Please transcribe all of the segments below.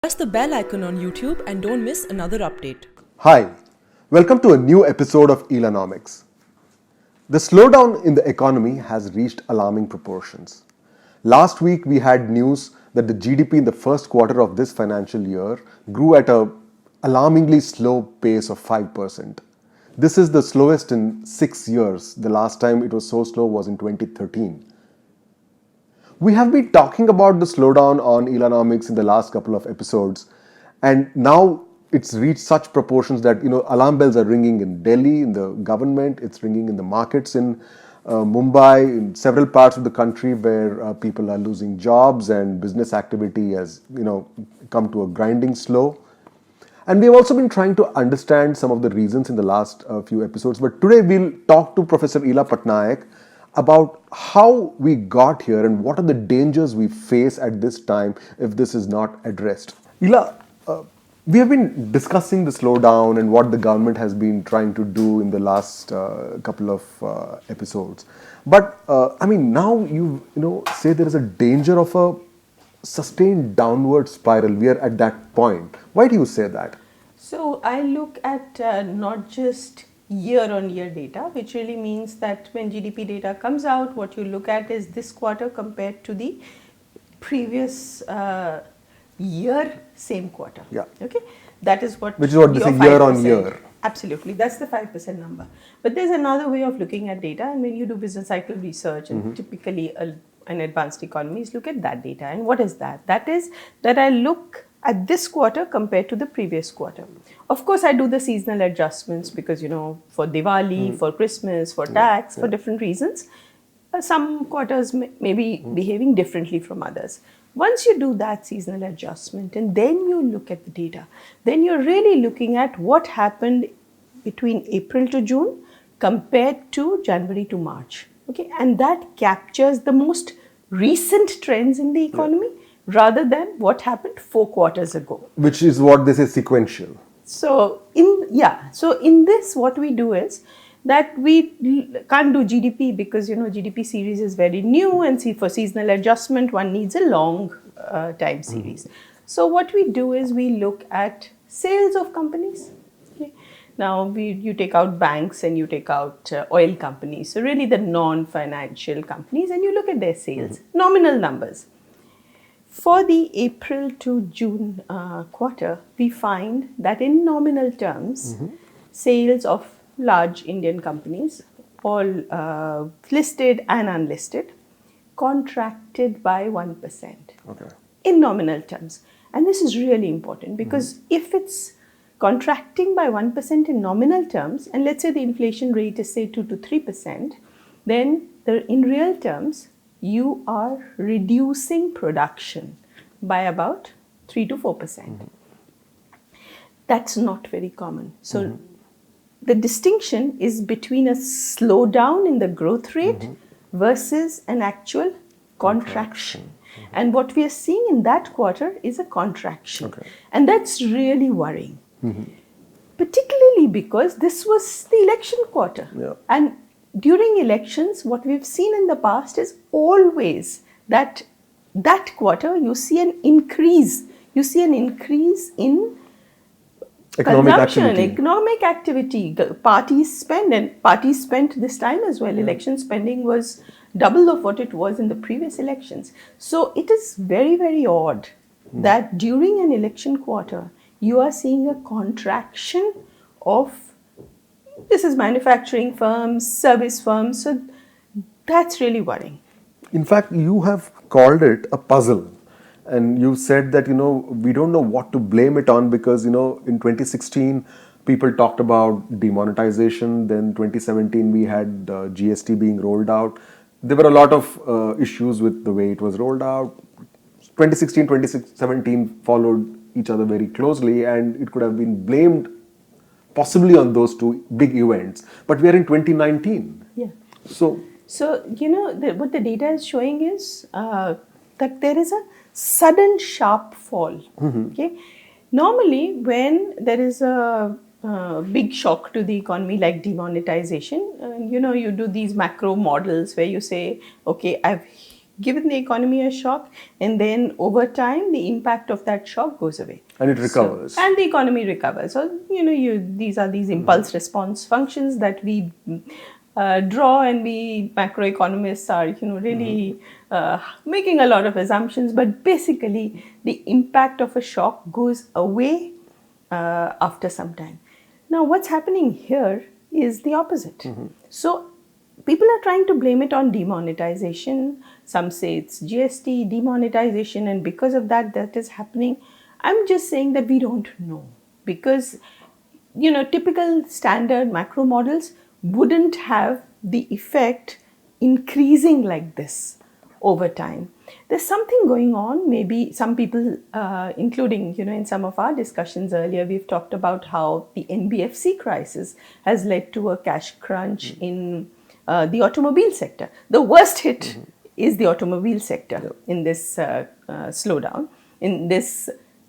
Press the bell icon on YouTube and don't miss another update. Hi, welcome to a new episode of Economics. The slowdown in the economy has reached alarming proportions. Last week we had news that the GDP in the first quarter of this financial year grew at a alarmingly slow pace of 5%. This is the slowest in 6 years. The last time it was so slow was in 2013. We have been talking about the slowdown on Economics in the last couple of episodes, and now it's reached such proportions that alarm bells are ringing in Delhi, in the government. It's ringing in the markets in Mumbai, in several parts of the country where people are losing jobs and business activity has come to a grinding slow. And we've also been trying to understand some of the reasons in the last few episodes. But today we'll talk to Professor Ila Patnaik about how we got here and what are the dangers we face at this time if this is not addressed. Ila, we have been discussing the slowdown and what the government has been trying to do in the last couple of episodes. But now you say there is a danger of a sustained downward spiral. We are at that point. Why do you say that? So I look at not just year-on-year data, which really means that when GDP data comes out, what you look at is this quarter compared to the previous year, same quarter. Yeah. Okay, that is what. Which is what they say year-on-year. Absolutely, that's the 5% number. But there's another way of looking at data, and when you do business cycle research, and typically an advanced economies look at that data. And what is that? That is that I look at this quarter compared to the previous quarter. Of course, I do the seasonal adjustments because, for Diwali, for Christmas, for tax, for different reasons, some quarters may be behaving differently from others. Once you do that seasonal adjustment and then you look at the data, then you're really looking at what happened between April to June compared to January to March. Okay, and that captures the most recent trends in the economy rather than what happened 4 quarters ago. Which is what they say sequential. So in this, what we do is that we can't do GDP because GDP series is very new, and for seasonal adjustment one needs a long time series. So what we do is we look at sales of companies. Okay. Now you take out banks and you take out oil companies, so really the non-financial companies, and you look at their sales, nominal numbers. For the April to June quarter, we find that in nominal terms, sales of large Indian companies, all listed and unlisted, contracted by 1%. Okay. In nominal terms. And this is really important because if it's contracting by 1% in nominal terms, and let's say the inflation rate is say 2 to 3%, then in real terms, you are reducing production by about 3 to 4%. That's not very common. So the distinction is between a slowdown in the growth rate versus an actual contraction. And what we are seeing in that quarter is a contraction. Okay. And that's really worrying. Particularly because this was the election quarter. Yeah. And during elections, what we've seen in the past is always that quarter you see an increase. You see an increase in economic activity. Parties spend, and parties spent this time as well. Election spending was double of what it was in the previous elections. So it is very, very odd that during an election quarter, you are seeing a contraction of, this is manufacturing firms, service firms. So that's really worrying. In fact, you have called it a puzzle. And you said that, we don't know what to blame it on because, in 2016, people talked about demonetization. Then 2017, we had GST being rolled out. There were a lot of issues with the way it was rolled out. 2016, 2017 followed each other very closely, and it could have been blamed possibly on those two big events. But we are in 2019. Yeah. So what the data is showing is that there is a sudden sharp fall. Okay. Normally, when there is a big shock to the economy like demonetization, you do these macro models where you say, okay, I've given the economy a shock, and then over time the impact of that shock goes away. And it recovers. And the economy recovers. So, these are these impulse response functions that we draw, and we macroeconomists are, really making a lot of assumptions, but basically the impact of a shock goes away after some time. Now, what's happening here is the opposite. So, people are trying to blame it on demonetization. Some say it's GST, demonetization, and because of that, that is happening. I'm just saying that we don't know, because, typical standard macro models wouldn't have the effect increasing like this over time. There's something going on. Maybe some people, including, in some of our discussions earlier, we've talked about how the NBFC crisis has led to a cash crunch in the automobile sector. The worst hit is the automobile sector in this slowdown,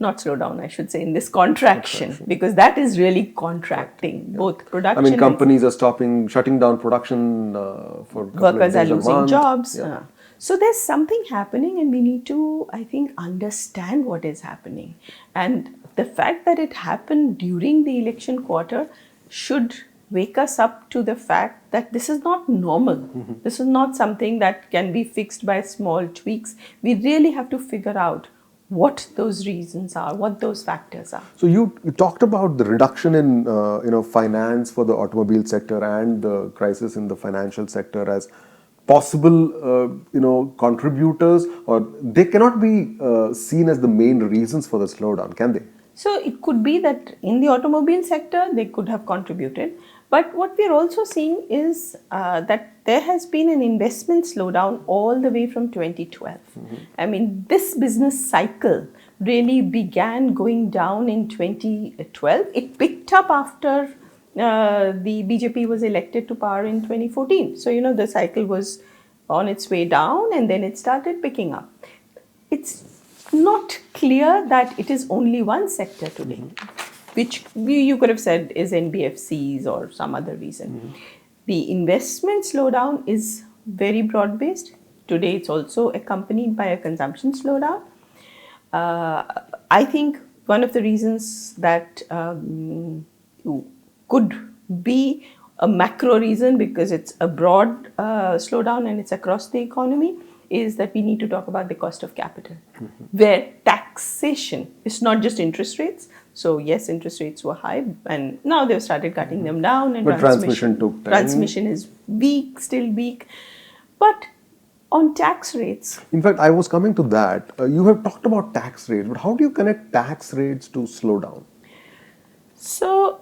not slowdown, I should say, in this contraction, because that is really contracting both production. I mean, companies are shutting down production for workers are losing jobs. So there's something happening, and we need to, I think, understand what is happening. And the fact that it happened during the election quarter should wake us up to the fact that this is not normal. This is not something that can be fixed by small tweaks. We really have to figure out what those reasons are, what those factors are. So you talked about the reduction in finance for the automobile sector and the crisis in the financial sector as possible contributors, or they cannot be seen as the main reasons for the slowdown, can they? So it could be that in the automobile sector they could have contributed, but what we are also seeing is that there has been an investment slowdown all the way from 2012. I mean, this business cycle really began going down in 2012. It picked up after the BJP was elected to power in 2014. So, the cycle was on its way down, and then it started picking up. It's not clear that it is only one sector today, which you could have said is NBFCs or some other reason. The investment slowdown is very broad-based. Today, it's also accompanied by a consumption slowdown. I think one of the reasons that could be a macro reason, because it's a broad slowdown and it's across the economy, is that we need to talk about the cost of capital, where taxation is not just interest rates. So yes, interest rates were high, and now they've started cutting them down. And but transmission took time. Transmission is weak, still weak. But on tax rates... In fact, I was coming to that. You have talked about tax rates, but how do you connect tax rates to slowdown? So,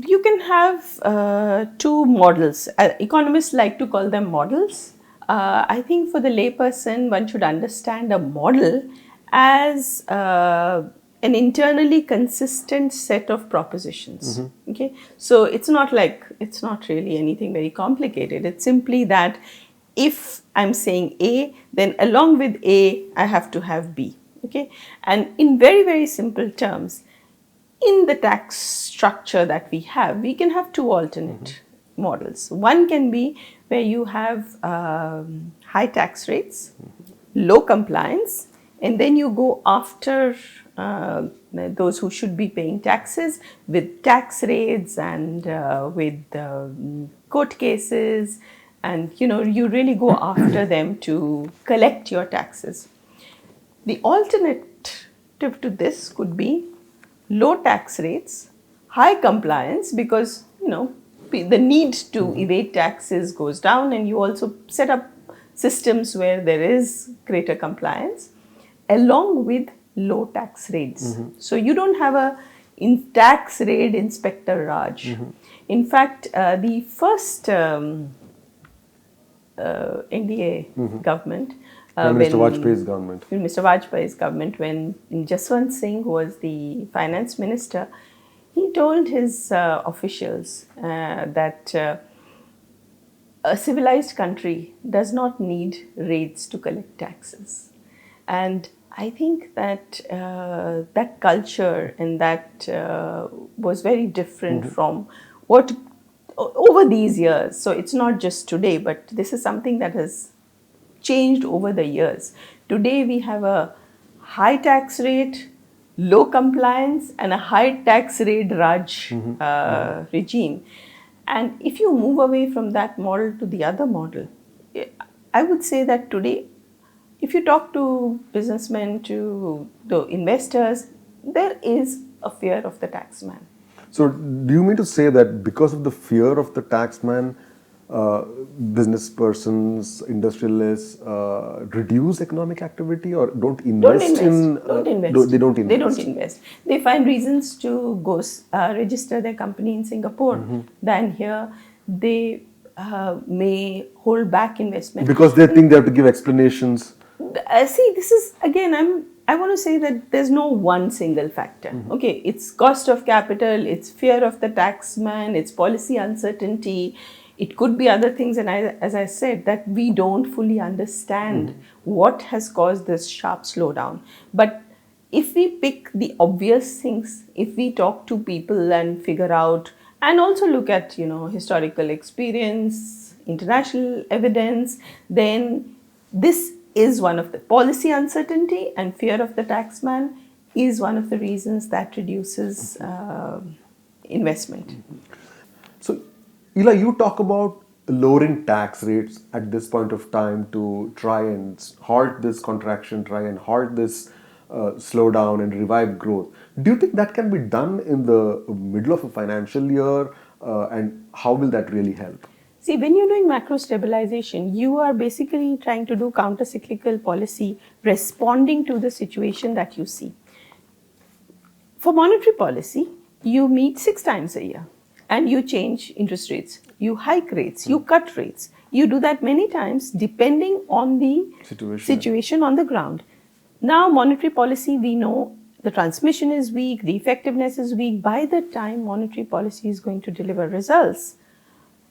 you can have two models. Economists like to call them models. I think for the layperson, one should understand a model as an internally consistent set of propositions. Okay, so it's not really anything very complicated. It's simply that if I'm saying A, then along with A, I have to have B. Okay, and in very, very simple terms, in the tax structure that we have, we can have two alternate models. One can be where you have high tax rates, low compliance, and then you go after those who should be paying taxes with tax raids and with court cases, and you really go after them to collect your taxes. The alternative to this could be low tax rates, high compliance, because the need to evade taxes goes down, and you also set up systems where there is greater compliance, along with low tax rates. So you don't have a tax raid Inspector Raj. In fact, the first NDA government, Mr. Vajpayee's government. Mr. Vajpayee's government, when Jaswant Singh, who was the finance minister, he told his officials that a civilized country does not need raids to collect taxes. And I think that that culture and that was very different from what over these years. So it's not just today, but this is something that has changed over the years. Today we have a high tax rate, low compliance, and a high tax rate Raj regime. And if you move away from that model to the other model, I would say that today, if you talk to businessmen, to the investors, there is a fear of the taxman. So, do you mean to say that because of the fear of the taxman, business persons, industrialists reduce economic activity or don't invest in? Don't invest. They don't invest. They don't invest. They find reasons to go register their company in Singapore than here. They may hold back investment Because they think they have to give explanations. See, this is again, I want to say that there's no one single factor. Okay, it's cost of capital, it's fear of the taxman, it's policy uncertainty. It could be other things, and as I said, that we don't fully understand what has caused this sharp slowdown. But if we pick the obvious things, if we talk to people and figure out, and also look at historical experience, international evidence, then this is one of the policy uncertainty and fear of the taxman is one of the reasons that reduces investment. So, Ela, you talk about lowering tax rates at this point of time to try and halt this contraction, try and halt this slowdown and revive growth. Do you think that can be done in the middle of a financial year, and how will that really help? See, when you're doing macro stabilization, you are basically trying to do counter-cyclical policy responding to the situation that you see. For monetary policy, you meet 6 times a year and you change interest rates, you hike rates, you cut rates. You do that many times depending on the situation on the ground. Now, monetary policy, we know the transmission is weak, the effectiveness is weak. By the time monetary policy is going to deliver results,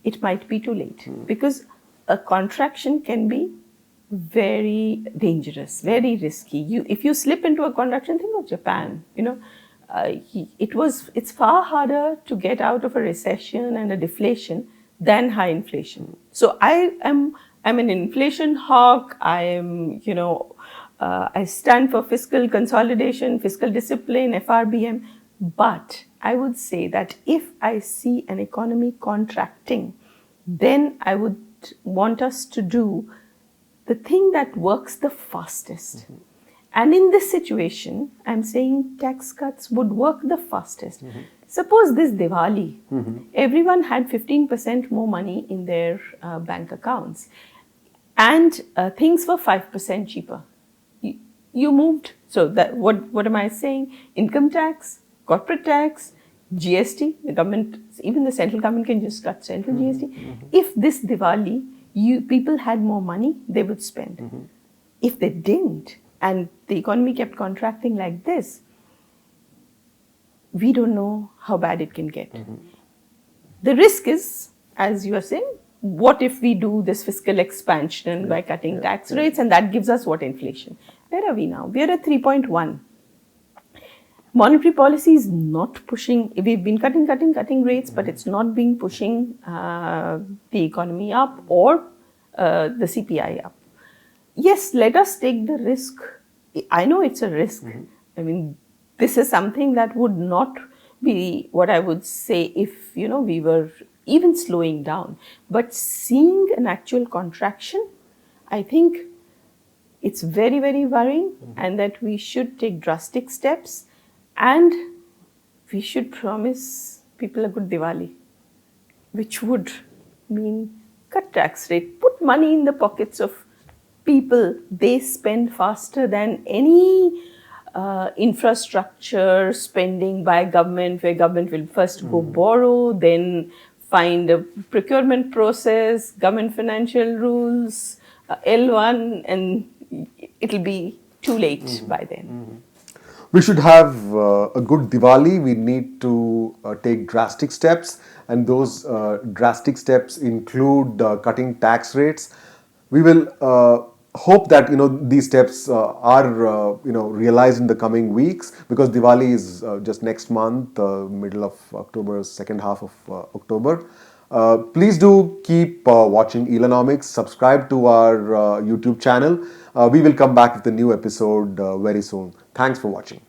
it might be too late because a contraction can be very dangerous, very risky. If you slip into a contraction, think of Japan. It's far harder to get out of a recession and a deflation than high inflation. So I'm an inflation hawk. I stand for fiscal consolidation, fiscal discipline, FRBM. But I would say that if I see an economy contracting, then I would want us to do the thing that works the fastest. And in this situation, I'm saying tax cuts would work the fastest. Suppose this Diwali, everyone had 15% more money in their bank accounts and things were 5% cheaper. You moved. So that what am I saying? Income tax, corporate tax, GST, the government, even the central government can just cut central GST. If this Diwali, people had more money, they would spend. If they didn't, and the economy kept contracting like this, we don't know how bad it can get. The risk is, as you are saying, what if we do this fiscal expansion by cutting tax rates, and that gives us what inflation? Where are we now? We are at 3.1. Monetary policy is not pushing, we've been cutting rates, but it's not been pushing the economy up or the CPI up. Yes, let us take the risk. I know it's a risk. I mean, this is something that would not be what I would say if, we were even slowing down. But seeing an actual contraction, I think it's very, very worrying, and that we should take drastic steps. And we should promise people a good Diwali, which would mean cut tax rate, put money in the pockets of people. They spend faster than any infrastructure spending by government, where government will first go borrow, then find a procurement process, government financial rules, L1, and it'll be too late by then. We should have a good Diwali. We need to take drastic steps, and those drastic steps include cutting tax rates. We will hope that these steps are realized in the coming weeks, because Diwali is just next month, middle of October, second half of October. Please do keep watching Elonomics. Subscribe to our YouTube channel. We will come back with a new episode very soon. Thanks for watching.